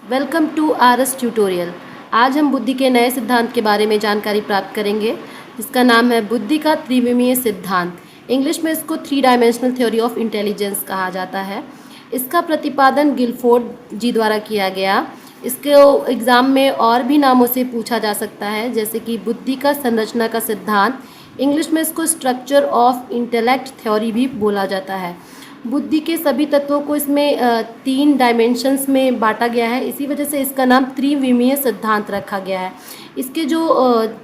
Welcome to RS tutorial. आज हम बुद्धि के नए सिद्धांत के बारे में जानकारी प्राप्त करेंगे, जिसका नाम है बुद्धि का त्रिविमीय सिद्धांत। इंग्लिश में इसको 3 डायमेंशनल थ्योरी ऑफ इंटेलिजेंस कहा जाता है। इसका प्रतिपादन गिलफोर्ड जी द्वारा किया गया। इसके एग्ज़ाम में और भी नामों से पूछा जा सकता है, जैसे कि बुद्धि का संरचना का सिद्धांत। इंग्लिश में इसको स्ट्रक्चर ऑफ इंटेलेक्ट थ्योरी भी बोला जाता है। बुद्धि के सभी तत्वों को इसमें 3 डायमेंशंस में बांटा गया है, इसी वजह से इसका नाम त्रिविमीय सिद्धांत रखा गया है। इसके जो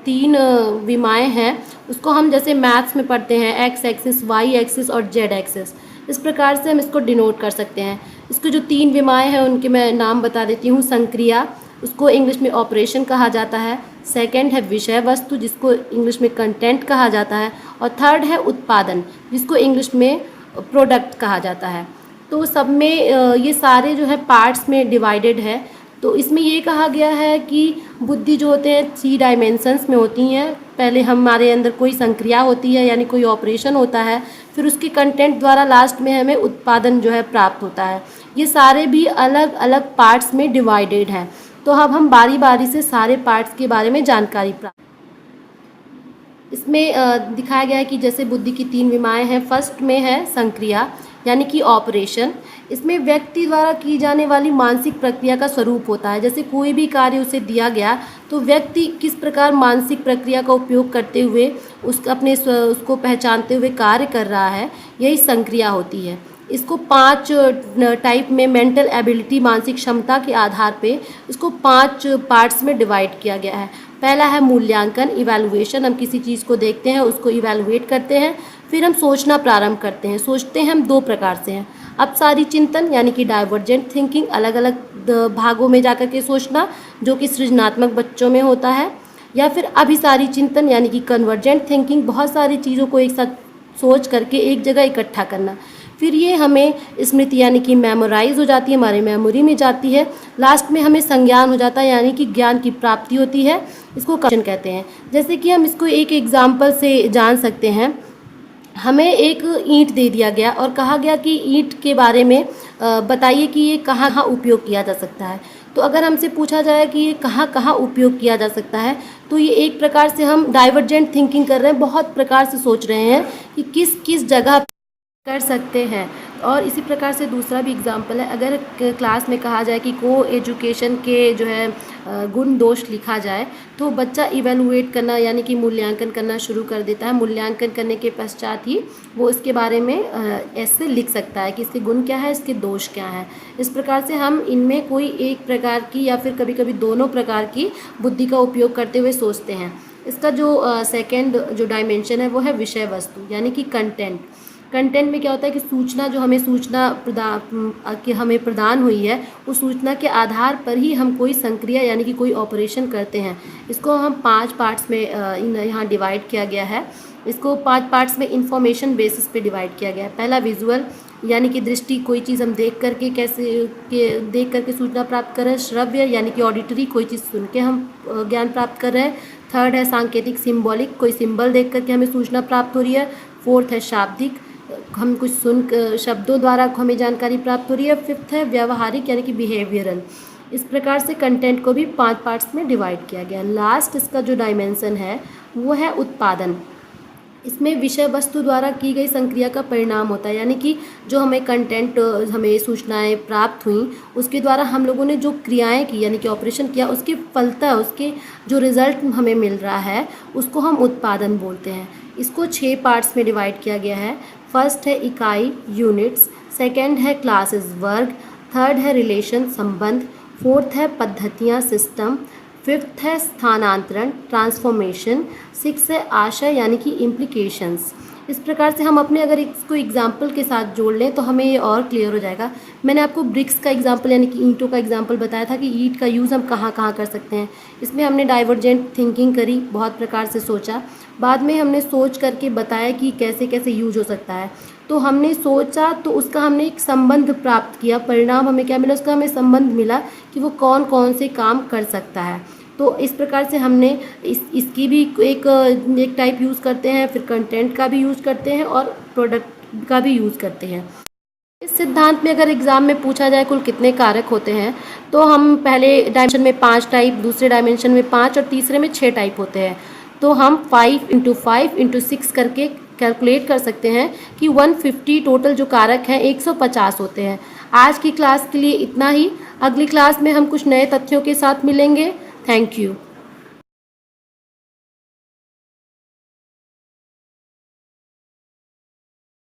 3 विमाएँ हैं उसको हम जैसे मैथ्स में पढ़ते हैं, एक्स एक्सिस, वाई एक्सिस और जेड एक्सिस, इस प्रकार से हम इसको डिनोट कर सकते हैं। इसके जो 3 विमाएँ हैं उनके मैं नाम बता देती हूँ। संक्रिया, उसको इंग्लिश में ऑपरेशन कहा जाता है। सेकंड है विषय वस्तु, जिसको इंग्लिश में कंटेंट कहा जाता है। और थर्ड है उत्पादन, जिसको इंग्लिश में प्रोडक्ट कहा जाता है। तो सब में ये सारे जो है पार्ट्स में डिवाइडेड है। तो इसमें ये कहा गया है कि बुद्धि जो होते हैं 3 डायमेंशंस में होती हैं। पहले हमारे अंदर कोई संक्रिया होती है, यानी कोई ऑपरेशन होता है, फिर उसके कंटेंट द्वारा लास्ट में हमें उत्पादन जो है प्राप्त होता है। ये सारे भी अलग अलग पार्ट्स में डिवाइडेड हैं। तो अब हम बारी बारी से सारे पार्ट्स के बारे में जानकारी प्राप्त। इसमें दिखाया गया है कि जैसे बुद्धि की 3 विमाएँ हैं। फर्स्ट में है संक्रिया, यानी कि ऑपरेशन। इसमें व्यक्ति द्वारा की जाने वाली मानसिक प्रक्रिया का स्वरूप होता है। जैसे कोई भी कार्य उसे दिया गया तो व्यक्ति किस प्रकार मानसिक प्रक्रिया का उपयोग करते हुए उसको पहचानते हुए कार्य कर रहा है, यही संक्रिया होती है। इसको 5 टाइप में मेंटल एबिलिटी, मानसिक क्षमता के आधार पे इसको 5 पार्ट्स में डिवाइड किया गया है। पहला है मूल्यांकन, इवैल्यूएशन। हम किसी चीज़ को देखते हैं, उसको इवैल्यूएट करते हैं, फिर हम सोचना प्रारंभ करते हैं। सोचते हैं हम 2 प्रकार से हैं। अपसारी चिंतन, यानी कि डाइवर्जेंट थिंकिंग, अलग अलग भागों में जाकर के सोचना, जो कि सृजनात्मक बच्चों में होता है। या फिर अभिसारी चिंतन, यानी कि कन्वर्जेंट थिंकिंग, बहुत सारी चीज़ों को एक साथ सोच करके एक जगह इकट्ठा करना। फिर ये हमें स्मृति, यानी कि मेमोराइज हो जाती है, हमारे मेमोरी में जाती है। लास्ट में हमें संज्ञान हो जाता है, यानी कि ज्ञान की प्राप्ति होती है। इसको कॉग्निशन कहते हैं। जैसे कि हम इसको एक एग्जाम्पल से जान सकते हैं। हमें एक ईंट दे दिया गया और कहा गया कि ईंट के बारे में बताइए कि ये कहाँ कहाँ उपयोग किया जा सकता है। तो अगर हमसे पूछा जाए कि ये कहाँ कहाँ उपयोग किया जा सकता है, तो ये एक प्रकार से हम डाइवर्जेंट थिंकिंग कर रहे हैं, बहुत प्रकार से सोच रहे हैं कि किस किस जगह कर सकते हैं। और इसी प्रकार से दूसरा भी एग्जाम्पल है। अगर क्लास में कहा जाए कि को एजुकेशन के जो है गुण दोष लिखा जाए, तो बच्चा इवेलुएट करना, यानी कि मूल्यांकन करना शुरू कर देता है। मूल्यांकन करने के पश्चात ही वो इसके बारे में ऐसे लिख सकता है कि इसके गुण क्या है, इसके दोष क्या है। इस प्रकार से हम इनमें कोई एक प्रकार की या फिर कभी कभी दोनों प्रकार की बुद्धि का उपयोग करते हुए सोचते हैं। इसका जो सेकेंड जो डायमेंशन है वो है विषय वस्तु, यानी कि कंटेंट। कंटेंट में क्या होता है कि सूचना जो हमें हमें प्रदान हुई है, उस सूचना के आधार पर ही हम कोई संक्रिया, यानी कि कोई ऑपरेशन करते हैं। इसको हम 5 पार्ट्स में यहाँ डिवाइड किया गया है। इसको 5 पार्ट्स में इंफॉर्मेशन बेसिस पे डिवाइड किया गया है। पहला विजुअल, यानी कि दृष्टि, कोई चीज़ हम देख करके देख करके सूचना प्राप्त कर रहे हैं। श्रव्य, यानी कि ऑडिटरी, कोई चीज़ सुन के हम ज्ञान प्राप्त कर रहे हैं। थर्ड है सांकेतिक, सिम्बॉलिक, कोई सिंबल देख करके हमें सूचना प्राप्त हो रही है। फोर्थ है शाब्दिक, हम कुछ शब्दों द्वारा हमें जानकारी प्राप्त हो रही है। फिफ्थ है व्यवहारिक, यानी कि बिहेवियरल। इस प्रकार से कंटेंट को भी 5 पार्ट्स में डिवाइड किया गया। लास्ट इसका जो डायमेंशन है वो है उत्पादन। इसमें विषय वस्तु द्वारा की गई संक्रिया का परिणाम होता है, यानी कि जो हमें कंटेंट, हमें सूचनाएं प्राप्त हुई, उसके द्वारा हम लोगों ने जो क्रियाएं की, यानी कि ऑपरेशन किया, उसके फलतः उसके जो रिज़ल्ट हमें मिल रहा है उसको हम उत्पादन बोलते हैं। इसको 6 पार्ट्स में डिवाइड किया गया है। फर्स्ट है इकाई, यूनिट्स। सेकेंड है क्लासेस, वर्ग। थर्ड है रिलेशन, संबंध। फोर्थ है पद्धतियाँ, सिस्टम। फिफ्थ है स्थानांतरण, ट्रांसफॉर्मेशन। 6 है आशय, यानी कि इम्प्लीकेशंस। इस प्रकार से हम अपने अगर इसको एग्जाम्पल के साथ जोड़ लें तो हमें ये और क्लियर हो जाएगा। मैंने आपको ब्रिक्स का एग्जाम्पल, यानी कि ईंटों का एग्जाम्पल बताया था कि ईंट का यूज़ हम कहाँ कहाँ कर सकते हैं। इसमें हमने डाइवर्जेंट थिंकिंग करी, बहुत प्रकार से सोचा। बाद में हमने सोच करके बताया कि कैसे कैसे यूज हो सकता है। तो हमने सोचा तो उसका हमने एक संबंध प्राप्त किया। परिणाम हमें क्या मिला, उसका हमें संबंध मिला कि वो कौन कौन से काम कर सकता है। तो इस प्रकार से हमने इसकी भी एक टाइप यूज़ करते हैं, फिर कंटेंट का भी यूज़ करते हैं और प्रोडक्ट का भी यूज़ करते हैं। इस सिद्धांत में अगर एग्ज़ाम में पूछा जाए कुल कितने कारक होते हैं, तो हम पहले डायमेंशन में 5 टाइप, दूसरे डायमेंशन में 5 और तीसरे में 6 टाइप होते हैं। तो हम 5 × 5 × 6 करके कैलकुलेट कर सकते हैं कि 150 टोटल जो कारक हैं 150 होते हैं। आज की क्लास के लिए इतना ही। अगली क्लास में हम कुछ नए तथ्यों के साथ मिलेंगे। Thank you.